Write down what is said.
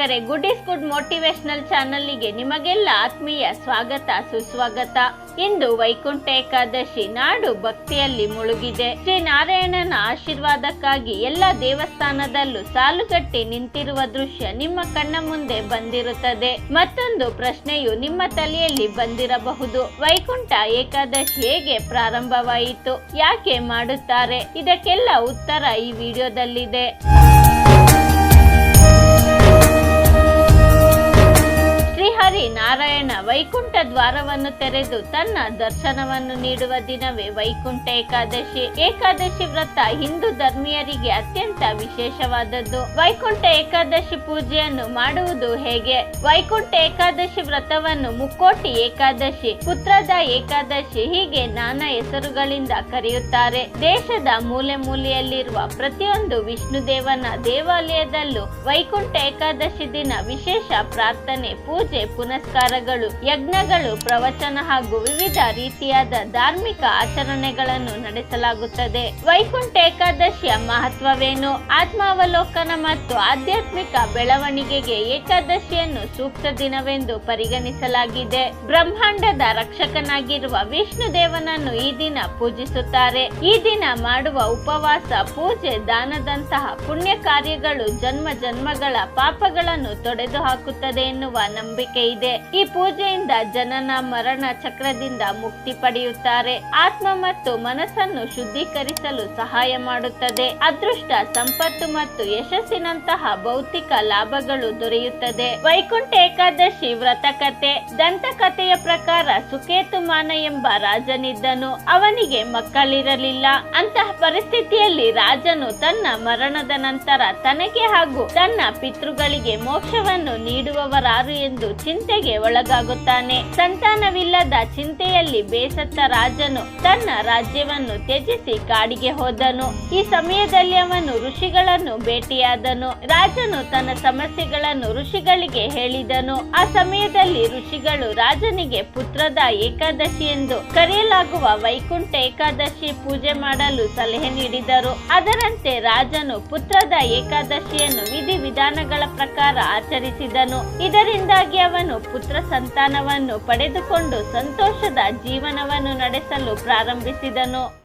ವೀಕ್ಷಕರೇ, good is good motivational ಚಾನಲ್ಗೆ ನಿಮಗೆಲ್ಲ ಆತ್ಮೀಯ ಸ್ವಾಗತ ಸುಸ್ವಾಗತ. ಇಂದು ವೈಕುಂಠ ಏಕಾದಶಿ. ನಾಡು ಭಕ್ತಿಯಲ್ಲಿ ಮುಳುಗಿದೆ. ಶ್ರೀ ನಾರಾಯಣನ ಆಶೀರ್ವಾದಕ್ಕಾಗಿ ಎಲ್ಲ ದೇವಸ್ಥಾನದಲ್ಲೂ ಸಾಲುಗಟ್ಟಿ ನಿಂತಿರುವ ದೃಶ್ಯ ನಿಮ್ಮ ಕಣ್ಣ ಮುಂದೆ ಬಂದಿರುತ್ತದೆ. ಮತ್ತೊಂದು ಪ್ರಶ್ನೆಯು ನಿಮ್ಮ ತಲೆಯಲ್ಲಿ ಬಂದಿರಬಹುದು. ವೈಕುಂಠ ಏಕಾದಶಿ ಹೇಗೆ ಪ್ರಾರಂಭವಾಯಿತು? ಯಾಕೆ ಮಾಡುತ್ತಾರೆ? ಇದಕ್ಕೆಲ್ಲ ಉತ್ತರ ಈ ವಿಡಿಯೋದಲ್ಲಿದೆ. ಶ್ರೀಹರಿ ನಾರಾಯಣ ವೈಕುಂಠ ದ್ವಾರವನ್ನು ತೆರೆದು ತನ್ನ ದರ್ಶನವನ್ನು ನೀಡುವ ದಿನವೇ ವೈಕುಂಠ ಏಕಾದಶಿ. ಏಕಾದಶಿ ವ್ರತ ಹಿಂದೂ ಧರ್ಮೀಯರಿಗೆ ಅತ್ಯಂತ ವಿಶೇಷವಾದದ್ದು. ವೈಕುಂಠ ಏಕಾದಶಿ ಪೂಜೆಯನ್ನು ಮಾಡುವುದು ಹೇಗೆ? ವೈಕುಂಠ ಏಕಾದಶಿ ವ್ರತವನ್ನು ಮುಕ್ಕೋಟಿ ಏಕಾದಶಿ, ಪುತ್ರದ ಏಕಾದಶಿ ಹೀಗೆ ನಾನಾ ಹೆಸರುಗಳಿಂದ ಕರೆಯುತ್ತಾರೆ. ದೇಶದ ಮೂಲೆ ಮೂಲೆಯಲ್ಲಿರುವ ಪ್ರತಿಯೊಂದು ವಿಷ್ಣುದೇವನ ದೇವಾಲಯದಲ್ಲೂ ವೈಕುಂಠ ಏಕಾದಶಿ ದಿನ ವಿಶೇಷ ಪ್ರಾರ್ಥನೆ, ಪೂಜೆ, ಪುನಸ್ಕಾರಗಳು, ಯಜ್ಞಗಳು, ಪ್ರವಚನ ಹಾಗೂ ವಿವಿಧ ರೀತಿಯಾದ ಧಾರ್ಮಿಕ ಆಚರಣೆಗಳನ್ನು ನಡೆಸಲಾಗುತ್ತದೆ. ವೈಕುಂಠ ಏಕಾದಶಿಯ ಮಹತ್ವವೇನು? ಆತ್ಮಾವಲೋಕನ ಮತ್ತು ಆಧ್ಯಾತ್ಮಿಕ ಬೆಳವಣಿಗೆಗೆ ಏಕಾದಶಿಯನ್ನು ಸೂಕ್ತ ದಿನವೆಂದು ಪರಿಗಣಿಸಲಾಗಿದೆ. ಬ್ರಹ್ಮಾಂಡದ ರಕ್ಷಕನಾಗಿರುವ ವಿಷ್ಣು ದೇವನನ್ನು ಈ ದಿನ ಪೂಜಿಸುತ್ತಾರೆ. ಈ ದಿನ ಮಾಡುವ ಉಪವಾಸ, ಪೂಜೆ, ದಾನದಂತಹ ಪುಣ್ಯ ಕಾರ್ಯಗಳು ಜನ್ಮ ಜನ್ಮಗಳ ಪಾಪಗಳನ್ನು ತೊಡೆದು ಹಾಕುತ್ತದೆ ಎನ್ನುವ ನಂಬಿಕೆ ಇದೆ. ಈ ಪೂಜೆಯಿಂದ ಜನನ ಮರಣ ಚಕ್ರದಿಂದ ಮುಕ್ತಿ ಪಡೆಯುತ್ತಾರೆ. ಆತ್ಮ ಮತ್ತು ಮನಸ್ಸನ್ನು ಶುದ್ಧೀಕರಿಸಲು ಸಹಾಯ ಮಾಡುತ್ತದೆ. ಅದೃಷ್ಟ, ಸಂಪತ್ತು ಮತ್ತು ಯಶಸ್ಸಿನಂತಹ ಭೌತಿಕ ಲಾಭಗಳು ದೊರೆಯುತ್ತದೆ. ವೈಕುಂಠ ಏಕಾದಶಿ ವ್ರತಕಥೆ. ದಂತಕಥೆಯ ಪ್ರಕಾರ ಸುಕೇತುಮಾನ ಎಂಬ ರಾಜನಿದ್ದನು. ಅವನಿಗೆ ಮಕ್ಕಳಿರಲಿಲ್ಲ. ಅಂತಹ ಪರಿಸ್ಥಿತಿಯಲ್ಲಿ ರಾಜನು ತನ್ನ ಮರಣದ ನಂತರ ತನಗೆ ಹಾಗೂ ತನ್ನ ಪಿತೃಗಳಿಗೆ ಮೋಕ್ಷವನ್ನು ನೀಡುವವರಾರು ಎಂದು ಚಿಂತೆಗೆ ಒಳಗಾಗುತ್ತಾನೆ. ಸಂತಾನವಿಲ್ಲದ ಚಿಂತೆಯಲ್ಲಿ ಬೇಸತ್ತ ರಾಜನು ತನ್ನ ರಾಜ್ಯವನ್ನು ತ್ಯಜಿಸಿ ಕಾಡಿಗೆ ಹೋದನು. ಈ ಸಮಯದಲ್ಲಿ ಅವನು ಋಷಿಗಳನ್ನು ಭೇಟಿಯಾದನು. ರಾಜನು ತನ್ನ ಸಮಸ್ಯೆಗಳನ್ನು ಋಷಿಗಳಿಗೆ ಹೇಳಿದನು. ಆ ಸಮಯದಲ್ಲಿ ಋಷಿಗಳು ರಾಜನಿಗೆ ಪುತ್ರದ ಏಕಾದಶಿ ಎಂದು ಕರೆಯಲಾಗುವ ವೈಕುಂಠ ಏಕಾದಶಿ ಪೂಜೆ ಮಾಡಲು ಸಲಹೆ ನೀಡಿದರು. ಅದರಂತೆ ರಾಜನು ಪುತ್ರದ ಏಕಾದಶಿಯನ್ನು ವಿಧಿವಿಧಾನಗಳ ಪ್ರಕಾರ ಆಚರಿಸಿದನು. ಇದರಿಂದಾಗಿ ಅವನು ಪುತ್ರ ಸಂತಾನವನ್ನು ಪಡೆದುಕೊಂಡು ಸಂತೋಷದ ಜೀವನವನ್ನು ನಡೆಸಲು ಪ್ರಾರಂಭಿಸಿದನು.